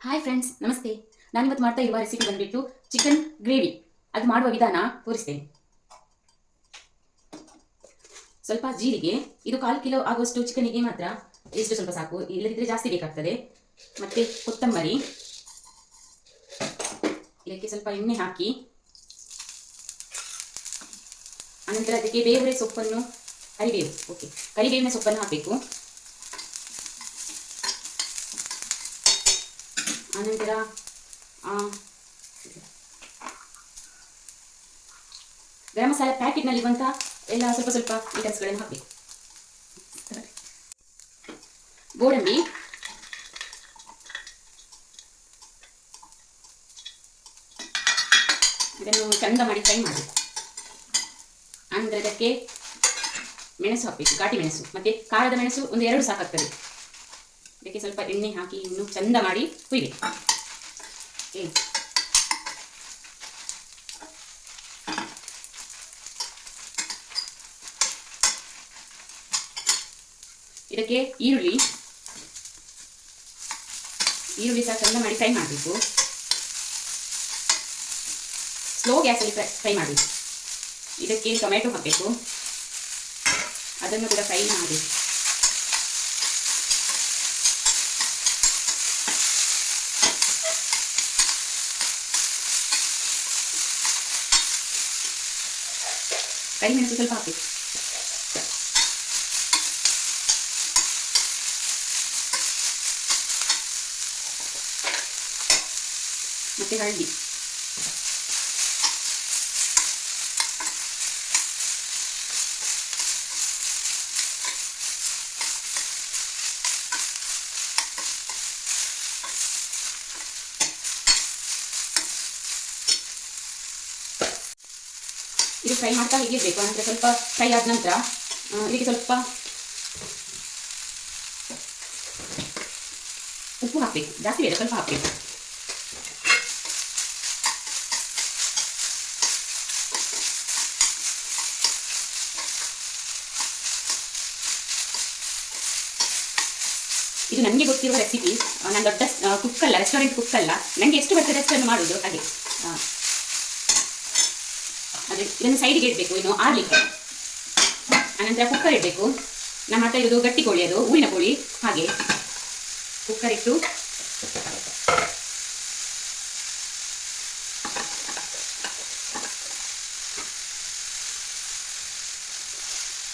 Hi friends, ನಮಸ್ತೆ. ನಾನಿವತ್ತು ಮಾಡ್ತಾ ಇರುವ ರೆಸಿಪಿ ಬಂದ್ಬಿಟ್ಟು ಚಿಕನ್ ಗ್ರೇವಿ. ಅದು ಮಾಡುವ ವಿಧಾನ ತೋರಿಸ್ತೇನೆ. ಸ್ವಲ್ಪ ಜೀರಿಗೆ, ಇದು 1/4 ಕಿಲೋ ಆಗುವಷ್ಟು ಚಿಕನಿಗೆ ಮಾತ್ರ ಎಷ್ಟು ಸ್ವಲ್ಪ ಸಾಕು, ಇಲ್ಲದಿದ್ದರೆ ಜಾಸ್ತಿ ಬೇಕಾಗ್ತದೆ. ಮತ್ತೆ ಕೊತ್ತಂಬರಿ, ಇದಕ್ಕೆ ಸ್ವಲ್ಪ ಎಣ್ಣೆ ಹಾಕಿ ಅನಂತರ ಅದಕ್ಕೆ ಬೇರೆ ಸೊಪ್ಪನ್ನು, ಕರಿಬೇವಿನ ಸೊಪ್ಪನ್ನು ಹಾಕಬೇಕು. ಅನಂತರ ಗರಂ ಮಸಾಲೆ ಪ್ಯಾಕೆಟ್ನಲ್ಲಿ ಇರುವಂತಹ ಎಲ್ಲ ಸ್ವಲ್ಪ ಸ್ವಲ್ಪ ಐಟಮ್ಸ್ಗಳನ್ನು ಹಾಕಬೇಕು. ಗೋಡಂಬಿ, ಇದನ್ನು ಚಂದ ಮಾಡಿ ಫ್ರೈ ಮಾಡಿ. ಅಂದರೆ ಅದಕ್ಕೆ ಮೆಣಸು ಹಾಕಬೇಕು, ಘಾಟಿ ಮೆಣಸು. ಮತ್ತೆ ಖಾರದ ಮೆಣಸು ಒಂದು 2 ಸಾಕಾಗ್ತದೆ. ಇದಕ್ಕೆ ಸ್ವಲ್ಪ ಎಣ್ಣೆ ಹಾಕಿ ಇನ್ನು ಚಂದ ಮಾಡಿ ಹುಯ್ಬೇಕು. ಇದಕ್ಕೆ ಈರುಳ್ಳಿ ಸಹ ಚಂದ ಮಾಡಿ ಫ್ರೈ ಮಾಡಬೇಕು. ಸ್ಲೋ ಗ್ಯಾಸಲ್ಲಿ ಫ್ರೈ ಮಾಡಬೇಕು. ಇದಕ್ಕೆ ಟೊಮೆಟೊ ಹಾಕಬೇಕು, ಅದನ್ನು ಕೂಡ ಫ್ರೈ ಮಾಡಬೇಕು. ಕರಿಮೆಣಸು ಸ್ವಲ್ಪ ಹಾಕಬೇಕು. ಮತ್ತೆ ಹಳದಿ, ಇದು ಫ್ರೈ ಮಾಡ್ತಾ ಹೀಗಿರಬೇಕು. ಅಂದರೆ ಸ್ವಲ್ಪ ಫ್ರೈ ಆದ ನಂತರ ಇದಕ್ಕೆ ಸ್ವಲ್ಪ ಉಪ್ಪು ಹಾಕಬೇಕು. ಜಾಸ್ತಿ ಬೇಡ, ಸ್ವಲ್ಪ ಹಾಕಬೇಕು. ಇದು ನನಗೆ ಗೊತ್ತಿರುವ ರೆಸಿಪಿ. ನಾನು ದೊಡ್ಡ ಕುಕ್ ಅಲ್ಲ, ರೆಸ್ಟೋರೆಂಟ್ ಕುಕ್ ಅಲ್ಲ. ನನಗೆ ಎಷ್ಟು ಬರ್ತದೆ ಅಷ್ಟನ್ನು ಮಾಡೋದು. ಹಾಗೆ ಅದೇ ಇದನ್ನು ಸೈಡಿಗೆ ಇಡಬೇಕು. ಇನ್ನು ಆರ್ಲಿಕ್ಕೆ ಅನಂತರ ಕುಕ್ಕರ್ ಇಡಬೇಕು. ನಮ್ಮ ಹತ್ರ ಇರೋದು ಗಟ್ಟಿ ಕೋಳಿ, ಅದು ಊರಿನ ಕೋಳಿ. ಹಾಗೆ ಕುಕ್ಕರ್ ಇಟ್ಟು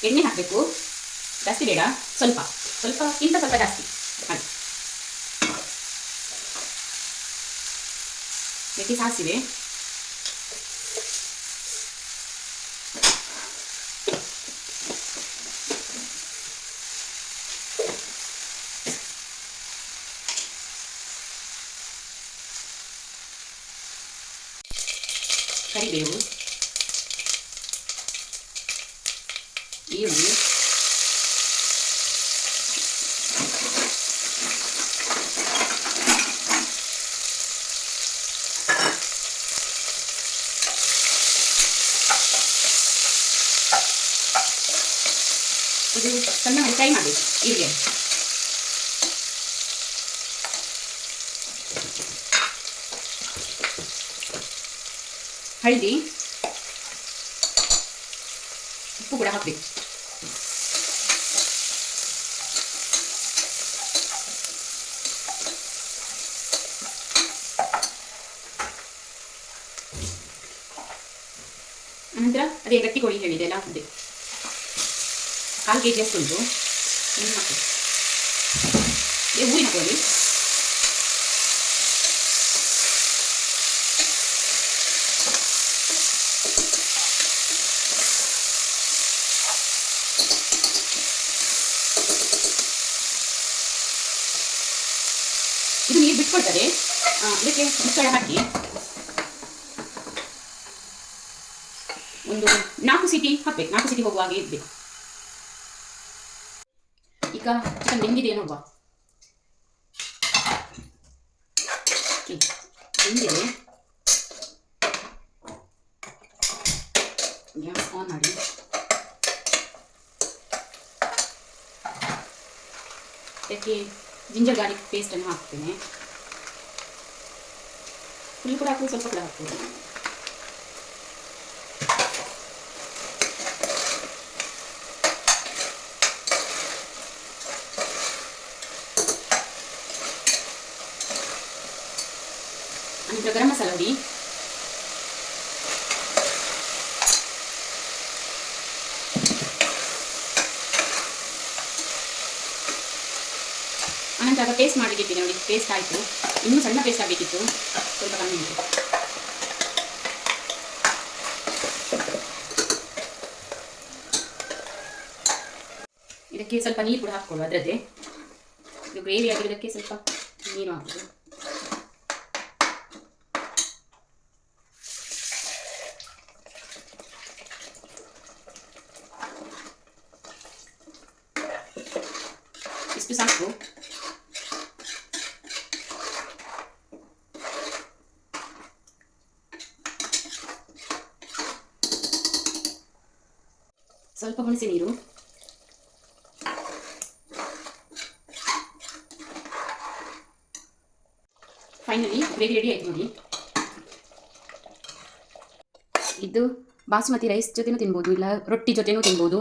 ಎಣ್ಣೆ ಹಾಕಬೇಕು. ಜಾಸ್ತಿ ಬೇಡ, ಸ್ವಲ್ಪಕ್ಕಿಂತ ಸ್ವಲ್ಪ ಜಾಸ್ತಿ ಹಾಗೆ. ಇದಕ್ಕೆ ಸಾಸಿವೆ, ಕರಿಬೇವು, ಈರುಳ್ಳಿ, ಇದು ಸಣ್ಣ ಮಾಡಿ ಫ್ರೈ ಮಾಡಬೇಕು. ಈರುಳ್ಳಿ, ಹಳದಿ, ಉಪ್ಪು ಕೂಡ ಹಾಕಬೇಕು. ಅನಂತರ ಅದೇ ಗಟ್ಟಿ ಕೋಳಿ ಹೇಳಿದೆ ಅಲ್ಲ, ಅದೇ 1/4 kg ಅಷ್ಟು ಉಂಟು. ಹಾಕಬೇಕು. ಇದು ಊರಿನ ಕೋಳಿ. ಇದು ನೀರು ಬಿಟ್ಕೊಳ್ತದೆ. ಇದಕ್ಕೆ ಮುಚ್ಚಳ ಹಾಕಿ ಒಂದು 4 ಸೀಟಿ ಹಾಕಬೇಕು. 4 ಸೀಟಿ ಹೋಗುವ ಹಾಗೆ ಇರಬೇಕು. ಈಗ ಚಿಕನ್ ಬೆಂದಿದೆ ನೋಡುವ. ಬೆಂದಿದೆ. ಗ್ಯಾಸ್ ಆನ್ ಮಾಡಿ. ಇದಕ್ಕೆ ಜಿಂಜರ್ ಗಾರ್ಲಿಕ್ ಪೇಸ್ಟನ್ನು ಹಾಕ್ತೇನೆ. ಫುಲ್ ಕೂಡ ಹಾಕ್ಬೋದು, ಸ್ವಲ್ಪ ಕೂಡ ಹಾಕ್ಬೋದು. ಅನಂತರ ಗರಂ ಮಸಾಲ ಹುಡಿ, ಅನಂತರ ಪೇಸ್ಟ್ ಮಾಡಲಿಕ್ಕೆ ಇಟ್ಟಿದೆ ನೋಡಿ. ಪೇಸ್ಟ್ ಆಯಿತು, ಇನ್ನೂ ಸಣ್ಣ ಪೇಸ್ಟ್ ಆಗಬೇಕಿತ್ತು, ಸ್ವಲ್ಪ ಕಮ್ಮಿ ಉಂಟು. ಇದಕ್ಕೆ ಸ್ವಲ್ಪ ನೀರು ಕೂಡ ಹಾಕ್ಕೊಳ್ಳುವ. ಅದರದ್ದೇ ಇದು ಗ್ರೇವಿ ಆಗಿರೋದಕ್ಕೆ ಸ್ವಲ್ಪ ನೀರು ಹಾಕೋದು. ಇಷ್ಟು ಸಾಕು. ಸ್ವಲ್ಪ ಹುಣಸೆ ನೀರು, ಫೈನಲಿ ಗ್ರೇವಿ ರೆಡಿ ಆಯ್ತು ನೋಡಿ. ಇದು ಬಾಸುಮತಿ ರೈಸ್ ಜೊತೆನೂ ತಿನ್ಬೋದು, ಇಲ್ಲ ರೊಟ್ಟಿ ಜೊತೆನೂ ತಿನ್ಬೋದು.